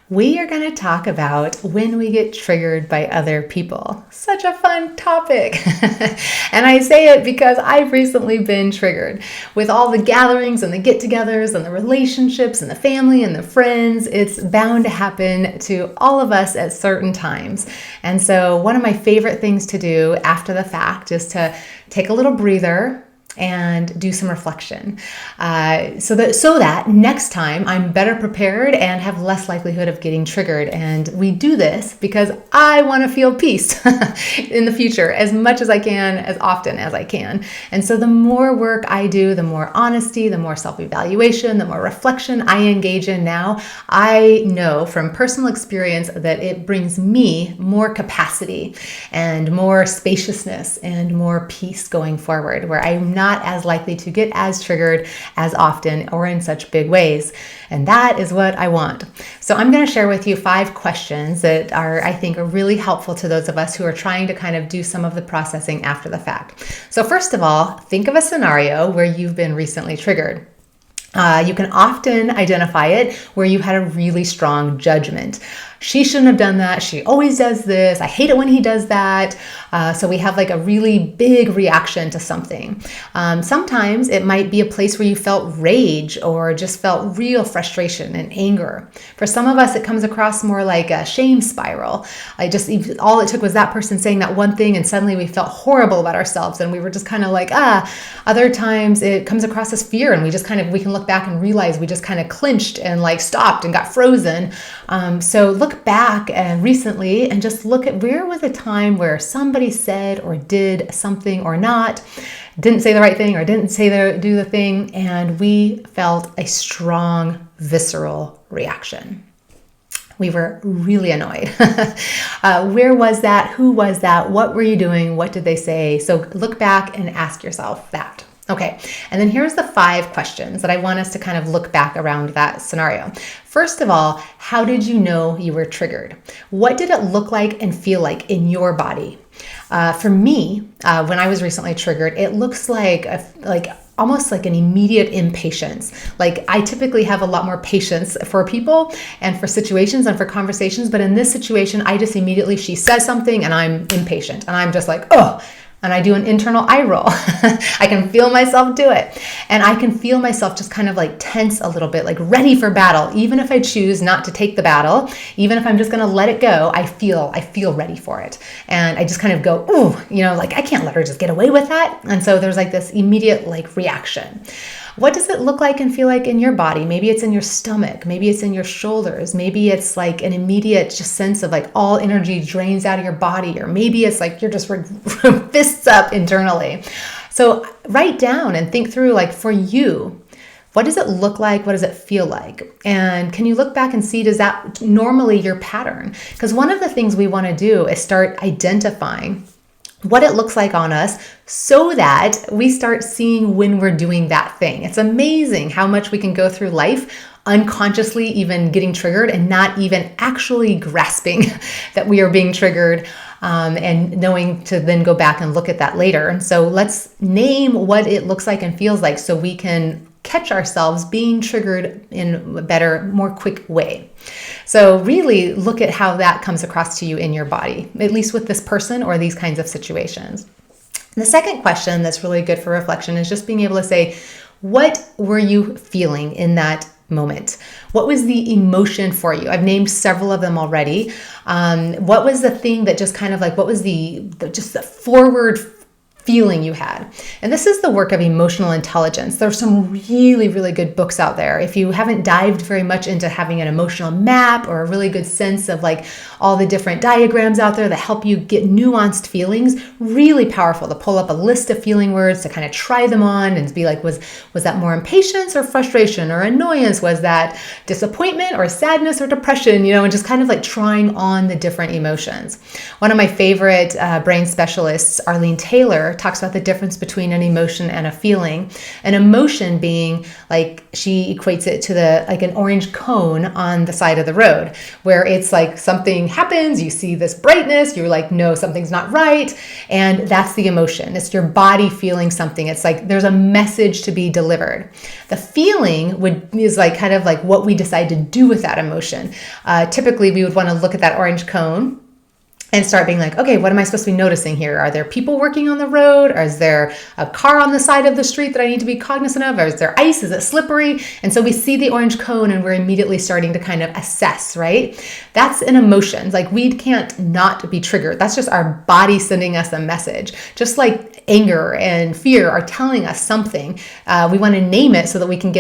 We are going to talk about when we get triggered by other people. Such a fun topic. And I say it because I've recently been triggered. With all the gatherings and the get-togethers and the relationships and the family and the friends, it's bound to happen to all of us at certain times. And so one of my favorite things to do after the fact is to take a little breather and do some reflection so that next time I'm better prepared and have less likelihood of getting triggered. And we do this because I want to feel peace in the future as much as I can, as often as I can. And so the more work I do, the more honesty, the more self-evaluation, the more reflection I engage in now, I know from personal experience that it brings me more capacity and more spaciousness and more peace going forward, where I'm not as likely to get as triggered as often or in such big ways. And that is what I want. So I'm going to share with you 5 questions that I think are really helpful to those of us who are trying to kind of do some of the processing after the fact. So first of all, think of a scenario where you've been recently triggered. You can often identify it where you had a really strong judgment. She shouldn't have done that. She always does this. I hate it when he does that. So we have like a really big reaction to something. Sometimes it might be a place where you felt rage or just felt real frustration and anger. For some of us, it comes across more like a shame spiral. All it took was that person saying that one thing and suddenly we felt horrible about ourselves and we were just kind of like, Other times it comes across as fear and we can look back and realize we just kind of clinched and like stopped and got frozen. So look back recently and just look at where was a time where somebody said or did something or not, didn't say the right thing or didn't do the thing, and we felt a strong, visceral reaction. We were really annoyed. Where was that? Who was that? What were you doing? What did they say? So look back and ask yourself that. Okay, and then here's the 5 questions that I want us to kind of look back around that scenario. First of all, how did you know you were triggered? What did it look like and feel like in your body? For me, when I was recently triggered, it looks like almost like an immediate impatience. Like I typically have a lot more patience for people and for situations and for conversations, but in this situation, she says something and I'm impatient and I'm just like, oh. And I do an internal eye roll. I can feel myself do it. And I can feel myself just kind of like tense a little bit, like ready for battle. Even if I choose not to take the battle, even if I'm just going to let it go, I feel ready for it. And I just kind of go, ooh, I can't let her just get away with that. And so there's like this immediate reaction. What does it look like and feel like in your body? Maybe it's in your stomach. Maybe it's in your shoulders. Maybe it's like an immediate just sense of like all energy drains out of your body. Or maybe it's like you're just fists up internally. So write down and think through for you, what does it look like? What does it feel like? And can you look back and see, does that normally your pattern? Because one of the things we want to do is start identifying what it looks like on us so that we start seeing when we're doing that thing. It's amazing how much we can go through life unconsciously even getting triggered and not even actually grasping that we are being triggered and knowing to then go back and look at that later. And so let's name what it looks like and feels like so we can catch ourselves being triggered in a better, more quick way. So really look at how that comes across to you in your body, at least with this person or these kinds of situations. The second question that's really good for reflection is just being able to say, what were you feeling in that moment? What was the emotion for you? I've named several of them already. What was the thing that just kind of what was the forward feeling you had? And this is the work of emotional intelligence. There's some really, really good books out there. If you haven't dived very much into having an emotional map or a really good sense of all the different diagrams out there that help you get nuanced feelings, really powerful to pull up a list of feeling words to kind of try them on and be like, was that more impatience or frustration or annoyance? Was that disappointment or sadness or depression? And just kind of trying on the different emotions. One of my favorite brain specialists, Arlene Taylor, it talks about the difference between an emotion and a feeling. An emotion being like, she equates it to like an orange cone on the side of the road, where it's like something happens, you see this brightness, you're like, no, something's not right. And that's the emotion. It's your body feeling something. It's like there's a message to be delivered. The feeling is like kind of like what we decide to do with that emotion. Typically, we would want to look at that orange cone and start being like, okay, what am I supposed to be noticing here? Are there people working on the road? Or is there a car on the side of the street that I need to be cognizant of? Or is there ice? Is it slippery? And so we see the orange cone and we're immediately starting to kind of assess, right? That's an emotion. Like, we can't not be triggered. That's just our body sending us a message. Just like anger and fear are telling us something. We want to name it so that we can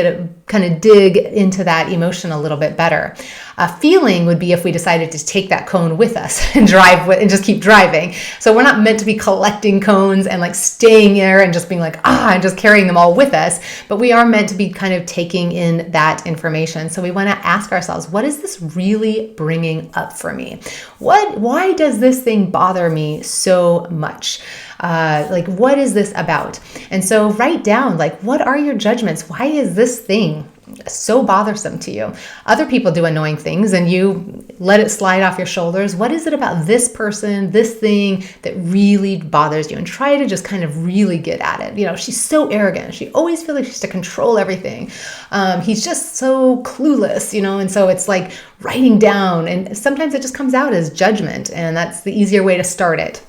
kind of dig into that emotion a little bit better. A feeling would be if we decided to take that cone with us and drive and just keep driving. So we're not meant to be collecting cones and like staying there and just being like, and just carrying them all with us, but we are meant to be kind of taking in that information. So we want to ask ourselves, what is this really bringing up for me? Why does this thing bother me so much? Like, what is this about? And so write down, like, what are your judgments? Why is this thing so bothersome to you? Other people do annoying things and you let it slide off your shoulders. What is it about this person, this thing that really bothers you? And try to just kind of really get at it. You know, she's so arrogant. She always feels like she has to control everything. He's just so clueless, you know, and so it's like writing down, and sometimes it just comes out as judgment, and that's the easier way to start it.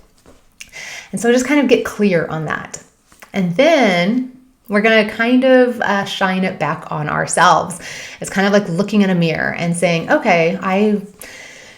And so just kind of get clear on that. And then we're going to kind of shine it back on ourselves. It's kind of like looking in a mirror and saying, okay, I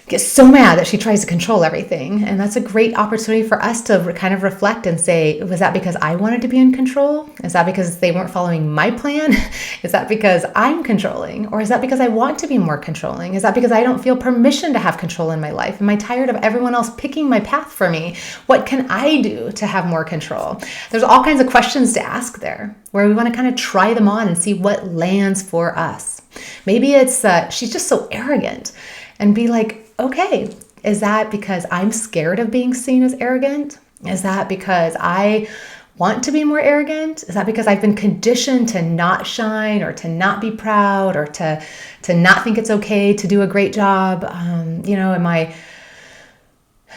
get so mad that she tries to control everything. And that's a great opportunity for us to kind of reflect and say, was that because I wanted to be in control? Is that because they weren't following my plan? Is that because I'm controlling? Or is that because I want to be more controlling? Is that because I don't feel permission to have control in my life? Am I tired of everyone else picking my path for me? What can I do to have more control? There's all kinds of questions to ask there, where we want to kind of try them on and see what lands for us. Maybe it's she's just so arrogant, and be like, okay, is that because I'm scared of being seen as arrogant? Is that because I want to be more arrogant? Is that because I've been conditioned to not shine, or to not be proud, or to not think it's okay to do a great job?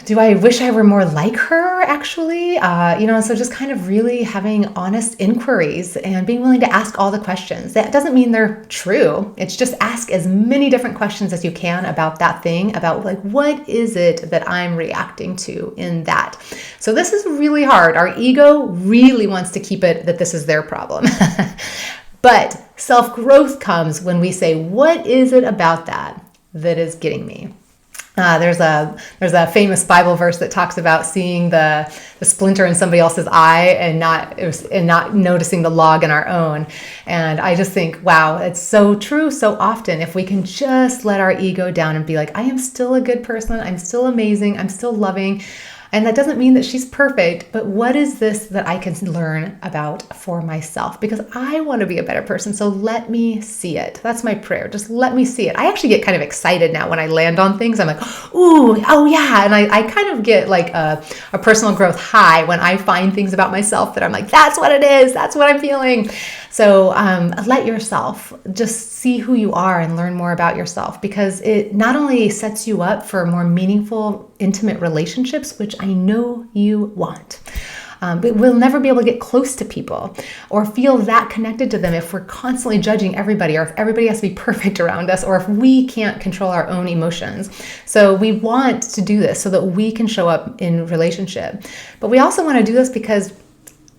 Do I wish I were more like her, actually? So just kind of really having honest inquiries and being willing to ask all the questions. That doesn't mean they're true. It's just ask as many different questions as you can about that thing, about like, what is it that I'm reacting to in that? So this is really hard. Our ego really wants to keep it that this is their problem. But self-growth comes when we say, what is it about that is getting me? There's a famous Bible verse that talks about seeing the splinter in somebody else's eye and not noticing the log in our own. And I just think, wow, it's so true so often. If we can just let our ego down and be like, I am still a good person, I'm still amazing, I'm still loving. And that doesn't mean that she's perfect, but what is this that I can learn about for myself? Because I want to be a better person, so let me see it. That's my prayer. Just let me see it. I actually get kind of excited now when I land on things. I'm like, ooh, oh yeah. And I kind of get like a personal growth high when I find things about myself that I'm like, that's what it is. That's what I'm feeling. So let yourself just see who you are and learn more about yourself, because it not only sets you up for more meaningful, intimate relationships, which I know you want, but we'll never be able to get close to people or feel that connected to them if we're constantly judging everybody, or if everybody has to be perfect around us, or if we can't control our own emotions. So we want to do this so that we can show up in relationship. But we also want to do this because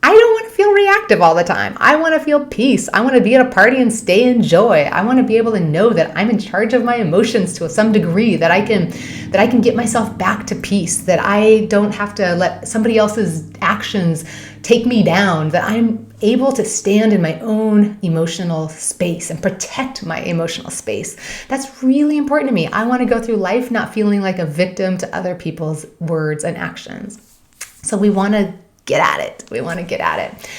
I don't want to feel reactive all the time. I want to feel peace. I want to be at a party and stay in joy. I want to be able to know that I'm in charge of my emotions to some degree, that I can get myself back to peace, that I don't have to let somebody else's actions take me down, that I'm able to stand in my own emotional space and protect my emotional space. That's really important to me. I want to go through life not feeling like a victim to other people's words and actions. So we want to get at it. We want to get at it.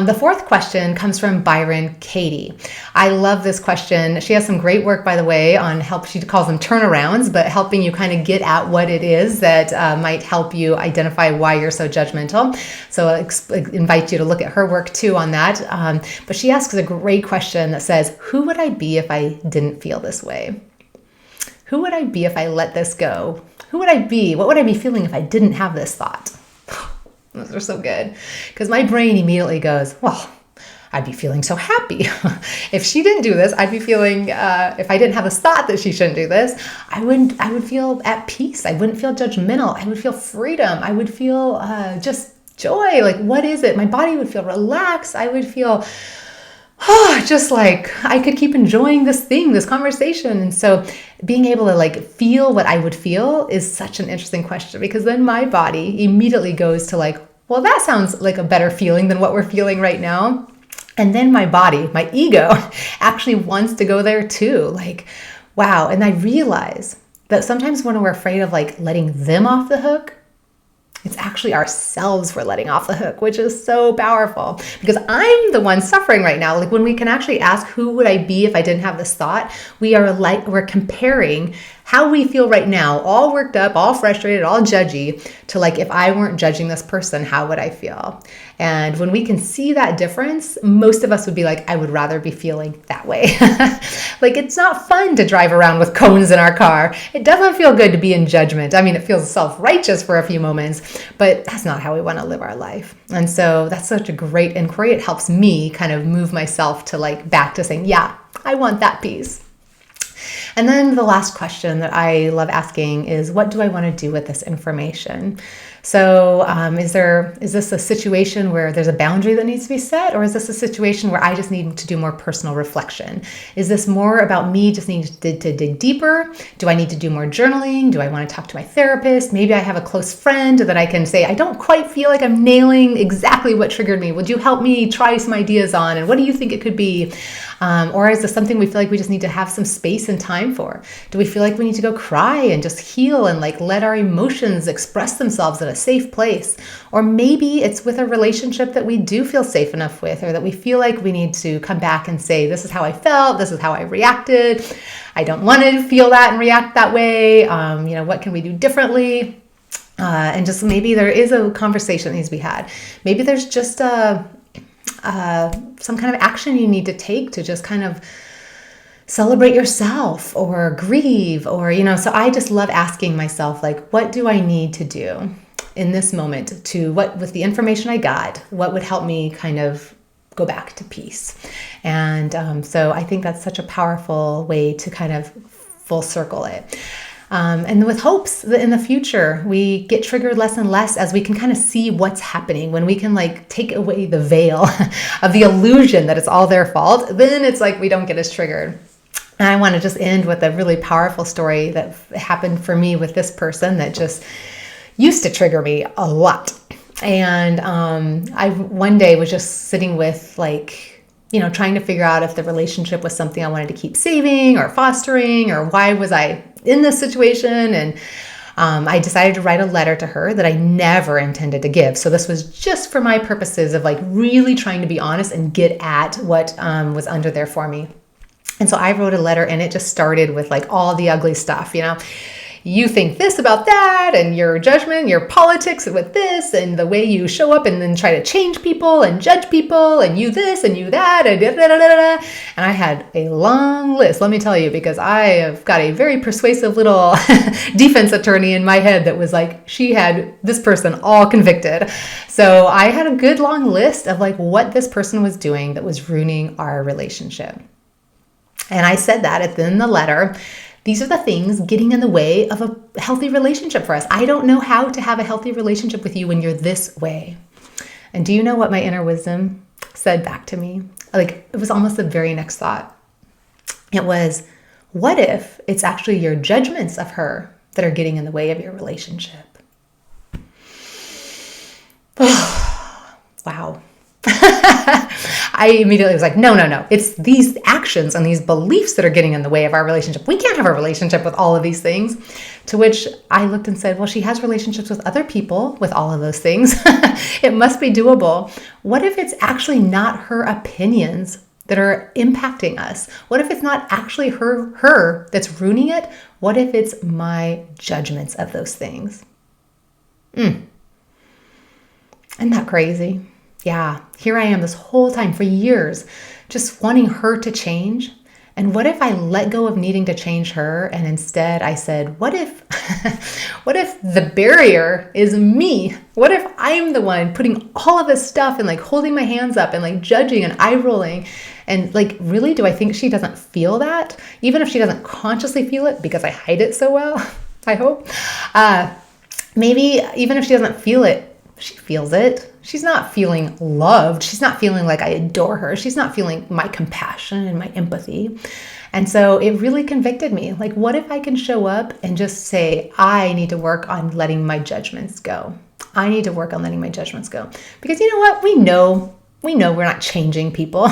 The fourth question comes from Byron Katie. I love this question. She has some great work, by the way, on she calls them turnarounds, but helping you kind of get at what it is that might help you identify why you're so judgmental. So I invite you to look at her work too on that. But she asks a great question that says, who would I be if I didn't feel this way? Who would I be if I let this go? Who would I be? What would I be feeling if I didn't have this thought? Those are so good, because my brain immediately goes, well, I'd be feeling so happy. If she didn't do this, I'd be feeling, if I didn't have this thought that she shouldn't do this, I would feel at peace. I wouldn't feel judgmental. I would feel freedom. I would feel just joy. Like, what is it? My body would feel relaxed. I would feel just like I could keep enjoying this conversation. And so being able to like feel what I would feel is such an interesting question, because then my body immediately goes to like, well, that sounds like a better feeling than what we're feeling right now. And then my body, my ego actually wants to go there too. Like, wow. And I realize that sometimes when we're afraid of like letting them off the hook, it's actually ourselves we're letting off the hook, which is so powerful, because I'm the one suffering right now. Like when we can actually ask, who would I be if I didn't have this thought? We're comparing how we feel right now, all worked up, all frustrated, all judgy, to like, if I weren't judging this person, how would I feel? And when we can see that difference, most of us would be like, I would rather be feeling that way. Like, it's not fun to drive around with cones in our car. It doesn't feel good to be in judgment. I mean, it feels self-righteous for a few moments, but that's not how we want to live our life. And so that's such a great inquiry. It helps me kind of move myself to like back to saying, yeah, I want that peace. And then the last question that I love asking is, what do I want to do with this information? So is this a situation where there's a boundary that needs to be set, or is this a situation where I just need to do more personal reflection? Is this more about me just needing to dig deeper? Do I need to do more journaling? Do I want to talk to my therapist? Maybe I have a close friend that I can say, I don't quite feel like I'm nailing exactly what triggered me. Would you help me try some ideas on? And what do you think it could be? Or is this something we feel like we just need to have some space and time for? Do we feel like we need to go cry and just heal and like let our emotions express themselves at a safe place? Or maybe it's with a relationship that we do feel safe enough with, or that we feel like we need to come back and say, this is how I felt, this is how I reacted. I don't want to feel that and react that way. What can we do differently? And just maybe there is a conversation that needs to be had. Maybe there's just some kind of action you need to take to just kind of celebrate yourself or grieve, or, so I just love asking myself, like, what do I need to do in this moment with the information I got, what would help me kind of go back to peace? And so I think that's such a powerful way to kind of full circle it. And with hopes that in the future, we get triggered less and less as we can kind of see what's happening. When we can like take away the veil of the illusion that it's all their fault, then it's like we don't get as triggered. And I want to just end with a really powerful story that happened for me with this person that just used to trigger me a lot. And I one day was just sitting with like, trying to figure out if the relationship was something I wanted to keep saving or fostering, or why was I in this situation. And I decided to write a letter to her that I never intended to give. So this was just for my purposes of like really trying to be honest and get at what was under there for me. And so I wrote a letter, and it just started with like all the ugly stuff, you think this about that, and your judgment, your politics with this, and the way you show up and then try to change people and judge people, and you this and you that, and da, da, da, da, da. And I had a long list, let me tell you, because I have got a very persuasive little defense attorney in my head that was like, she had this person all convicted. So I had a good long list of like what this person was doing that was ruining our relationship. And I said that in the letter. These are the things getting in the way of a healthy relationship for us. I don't know how to have a healthy relationship with you when you're this way. And do you know what my inner wisdom said back to me? Like, it was almost the very next thought. It was, what if it's actually your judgments of her that are getting in the way of your relationship? Wow. I immediately was like, no. It's these actions and these beliefs that are getting in the way of our relationship. We can't have a relationship with all of these things. To which I looked and said, well, she has relationships with other people with all of those things. It must be doable. What if it's actually not her opinions that are impacting us? What if it's not actually her that's ruining it? What if it's my judgments of those things? Isn't that crazy? Yeah, here I am this whole time for years, just wanting her to change. And what if I let go of needing to change her and instead I said, what if the barrier is me? What if I'm the one putting all of this stuff and like holding my hands up and like judging and eye rolling? And like, really, do I think she doesn't feel that? Even if she doesn't consciously feel it because I hide it so well, I hope. Maybe even if she doesn't feel it, she feels it. She's not feeling loved. She's not feeling like I adore her. She's not feeling my compassion and my empathy. And so it really convicted me. Like, what if I can show up and just say, I need to work on letting my judgments go. I need to work on letting my judgments go. Because you know what? We know we're not changing people.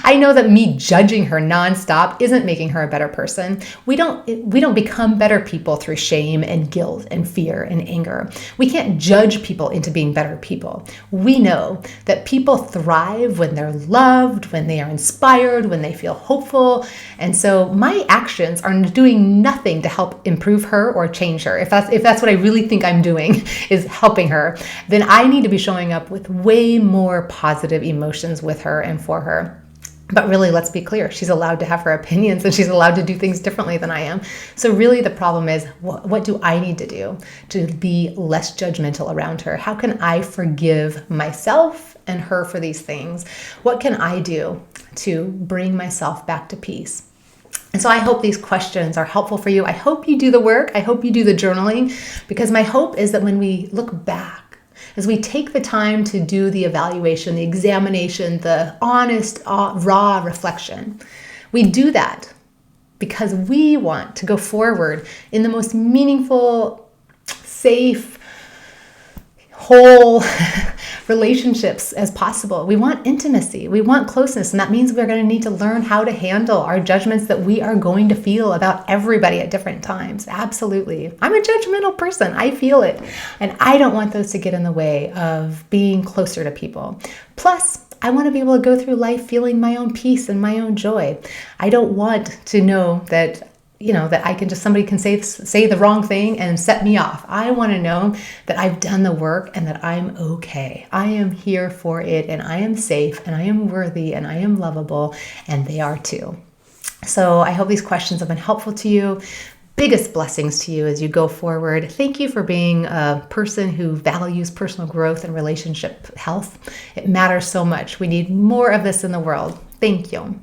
I know that me judging her nonstop isn't making her a better person. We don't become better people through shame and guilt and fear and anger. We can't judge people into being better people. We know that people thrive when they're loved, when they are inspired, when they feel hopeful. And so my actions are doing nothing to help improve her or change her. If that's what I really think I'm doing is helping her, then I need to be showing up with way more positive emotions with her and for her. But really, let's be clear, she's allowed to have her opinions and she's allowed to do things differently than I am. So really the problem is, what do I need to do to be less judgmental around her? How can I forgive myself and her for these things? What can I do to bring myself back to peace? And so I hope these questions are helpful for you. I hope you do the work. I hope you do the journaling, because my hope is that when we look back, as we take the time to do the evaluation, the examination, the honest, raw reflection, we do that because we want to go forward in the most meaningful, safe, whole relationships as possible. We want intimacy. We want closeness. And that means we're going to need to learn how to handle our judgments that we are going to feel about everybody at different times. Absolutely. I'm a judgmental person. I feel it. And I don't want those to get in the way of being closer to people. Plus, I want to be able to go through life feeling my own peace and my own joy. I don't want to know that somebody can say the wrong thing and set me off. I want to know that I've done the work and that I'm okay. I am here for it and I am safe and I am worthy and I am lovable, and they are too. So I hope these questions have been helpful to you. Biggest blessings to you as you go forward. Thank you for being a person who values personal growth and relationship health. It matters so much. We need more of this in the world. Thank you.